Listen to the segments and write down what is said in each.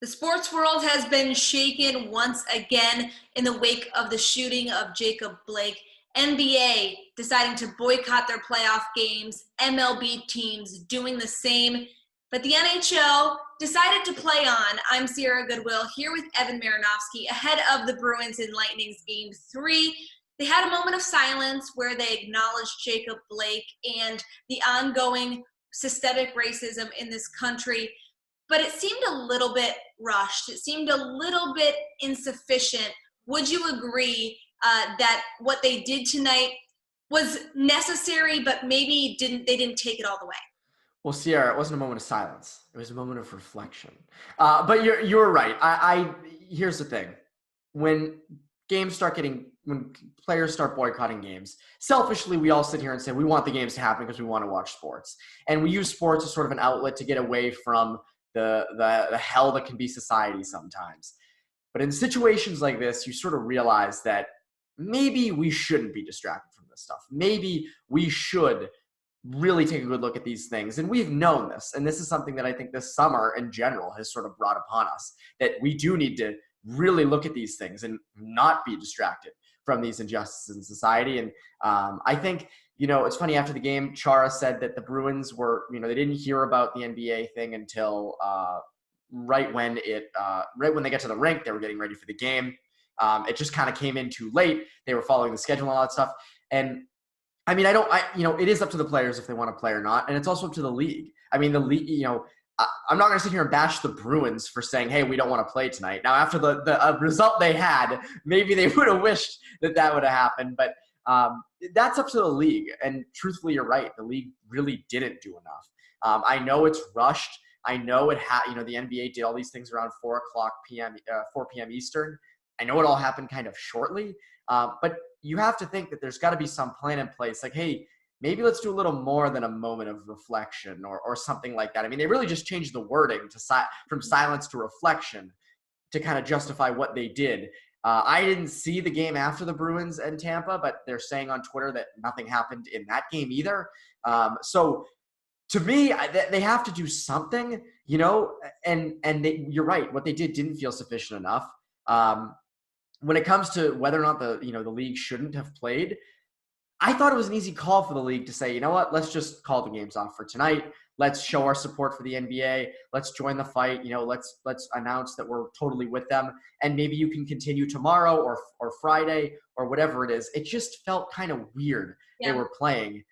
The sports world has been shaken once again in the wake of the shooting of Jacob Blake. NBA deciding to boycott their playoff games, MLB teams doing the same, but the NHL decided to play on. I'm Sierra Goodwill here with Evan Marinofsky ahead of the Bruins and Lightning's Game 3. They had a moment of silence where they acknowledged Jacob Blake and the ongoing systemic racism in this country. But it seemed a little bit rushed. It seemed a little bit insufficient. Would you agree that what they did tonight was necessary, but maybe they didn't take it all the way? Well, Sierra, it wasn't a moment of silence. It was a moment of reflection. But you're right. Here's the thing: when players start boycotting games, selfishly, we all sit here and say we want the games to happen because we want to watch sports, and we use sports as sort of an outlet to get away from the hell that can be society sometimes. But in situations like this, you sort of realize that maybe we shouldn't be distracted from this stuff. Maybe we should really take a good look at these things. And we've known this. And this is something that I think this summer in general has sort of brought upon us, that we do need to really look at these things and not be distracted from these injustices in society. And I think, it's funny, after the game, Chara said that the Bruins were, they didn't hear about the NBA thing until right when they get to the rink. They were getting ready for the game. It just kind of came in too late. They were following the schedule and all that stuff. And I mean, it is up to the players if they want to play or not. And it's also up to the league. I mean, the league, I'm not going to sit here and bash the Bruins for saying, hey, we don't want to play tonight. Now, after the result they had, maybe they would have wished that would have happened. But that's up to the league. And truthfully, you're right. The league really didn't do enough. I know it's rushed. I know the NBA did all these things around 4 p.m. Eastern. I know it all happened kind of shortly. But you have to think that there's got to be some plan in place. Like, hey, maybe let's do a little more than a moment of reflection or something like that. I mean, they really just changed the wording from silence to reflection to kind of justify what they did. I didn't see the game after the Bruins and Tampa, but they're saying on Twitter that nothing happened in that game either. So to me, they have to do something, and you're right. What they didn't feel sufficient enough. When it comes to whether or not the league shouldn't have played, I thought it was an easy call for the league to say, you know what, let's just call the games off for tonight. Let's show our support for the NBA. Let's join the fight. Let's announce that we're totally with them. And maybe you can continue tomorrow or Friday or whatever it is. It just felt kind of weird. Yeah. They were playing.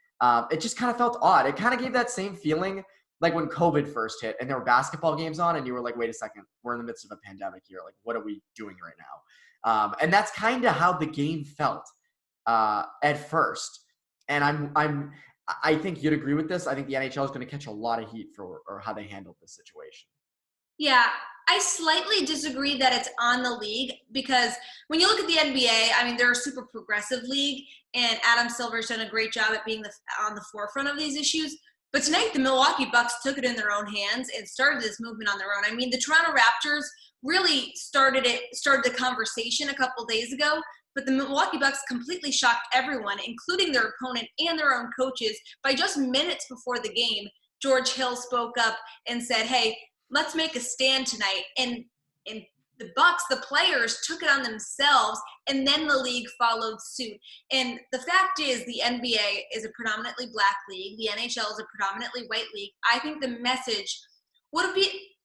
It just kind of felt odd. It kind of gave that same feeling like when COVID first hit and there were basketball games on and you were like, wait a second, we're in the midst of a pandemic here. Like, what are we doing right now? And that's kind of how the game felt at first. And I think you'd agree with this. I think the NHL is going to catch a lot of heat for how they handled this situation. Yeah, I slightly disagree that it's on the league, because when you look at the NBA, I mean, they're a super progressive league, and Adam Silver's done a great job at being on the forefront of these issues. But tonight, the Milwaukee Bucks took it in their own hands and started this movement on their own. I mean, the Toronto Raptors really started the conversation a couple days ago, but the Milwaukee Bucks completely shocked everyone, including their opponent and their own coaches. By just minutes before the game, George Hill spoke up and said, hey, let's make a stand tonight. And the Bucks, the players, took it on themselves, and then the league followed suit. And the fact is, the NBA is a predominantly black league. The NHL is a predominantly white league. I think the message would have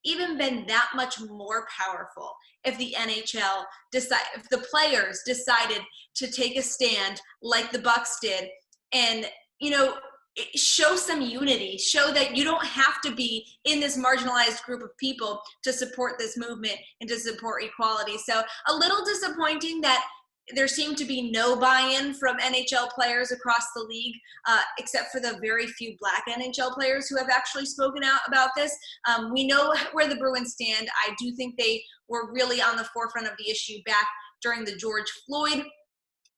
even been that much more powerful if the NHL if the players decided to take a stand like the Bucks did, and show some unity, show that you don't have to be in this marginalized group of people to support this movement and to support equality. So a little disappointing that there seemed to be no buy-in from NHL players across the league, except for the very few black NHL players who have actually spoken out about this. We know where the Bruins stand. I do think they were really on the forefront of the issue back during the George Floyd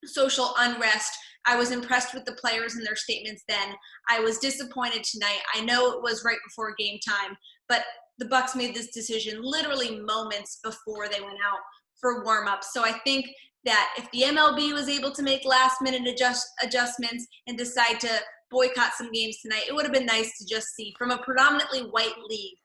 social unrest. I was impressed with the players and their statements then. I was disappointed tonight. I know it was right before game time, but the Bucks made this decision literally moments before they went out for warm-ups. So I think that if the MLB was able to make last-minute adjustments and decide to boycott some games tonight, it would have been nice to just see from a predominantly white league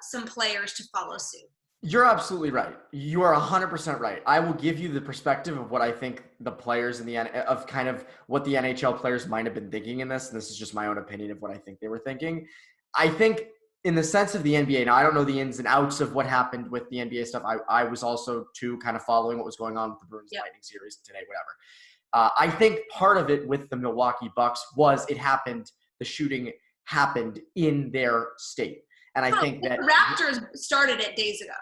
some players to follow suit. You're absolutely right. You are 100% right. I will give you the perspective of what I think the players in of kind of what the NHL players might have been thinking in this. And this is just my own opinion of what I think they were thinking. I think in the sense of the NBA, now I don't know the ins and outs of what happened with the NBA stuff. I was also too kind of following what was going on with the Bruins Lightning series today, whatever. I think part of it with the Milwaukee Bucks was the shooting happened in their state. And I think that the Raptors started it days ago.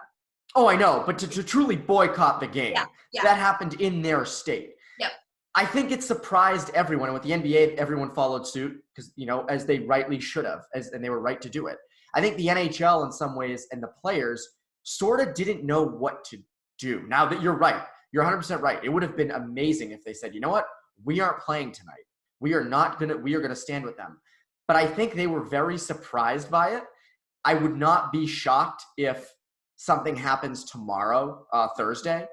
Oh, I know, but to truly boycott the game, that happened in their state. Yep. I think it surprised everyone. And with the NBA, everyone followed suit because, as they rightly should have, and they were right to do it. I think the NHL in some ways and the players sort of didn't know what to do. Now that you're right, you're 100% right. It would have been amazing if they said, you know what, we aren't playing tonight. We are going to stand with them. But I think they were very surprised by it. I would not be shocked if something happens tomorrow, Thursday,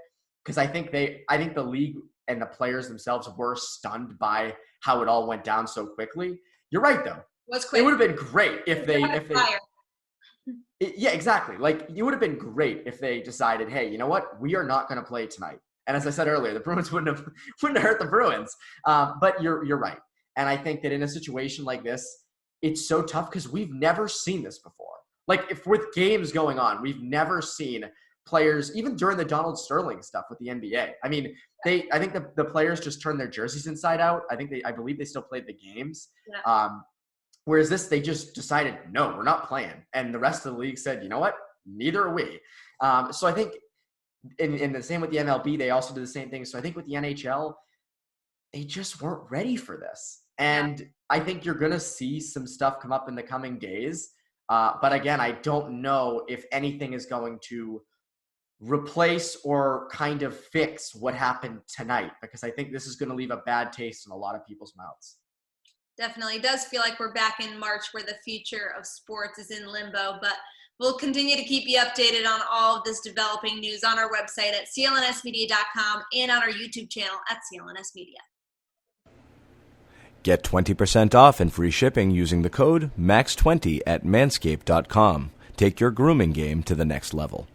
because I think the league and the players themselves were stunned by how it all went down so quickly. You're right, though. It would have been great if they yeah, exactly. Like, it would have been great if they decided, hey, you know what? We are not going to play tonight. And as I said earlier, the Bruins wouldn't have hurt the Bruins. But you're right. And I think that in a situation like this, it's so tough because we've never seen this before. Like, if with games going on, we've never seen players, even during the Donald Sterling stuff with the NBA. I mean, I think the players just turned their jerseys inside out. I believe they still played the games. Yeah. Whereas this, they just decided, no, we're not playing. And the rest of the league said, you know what? Neither are we. So I think in the same with the MLB, they also did the same thing. So I think with the NHL, they just weren't ready for this. And I think you're going to see some stuff come up in the coming days. But again, I don't know if anything is going to replace or kind of fix what happened tonight, because I think this is going to leave a bad taste in a lot of people's mouths. Definitely. It does feel like we're back in March where the future of sports is in limbo, but we'll continue to keep you updated on all of this developing news on our website at clnsmedia.com and on our YouTube channel at CLNS Media. Get 20% off and free shipping using the code MAX20 at manscaped.com. Take your grooming game to the next level.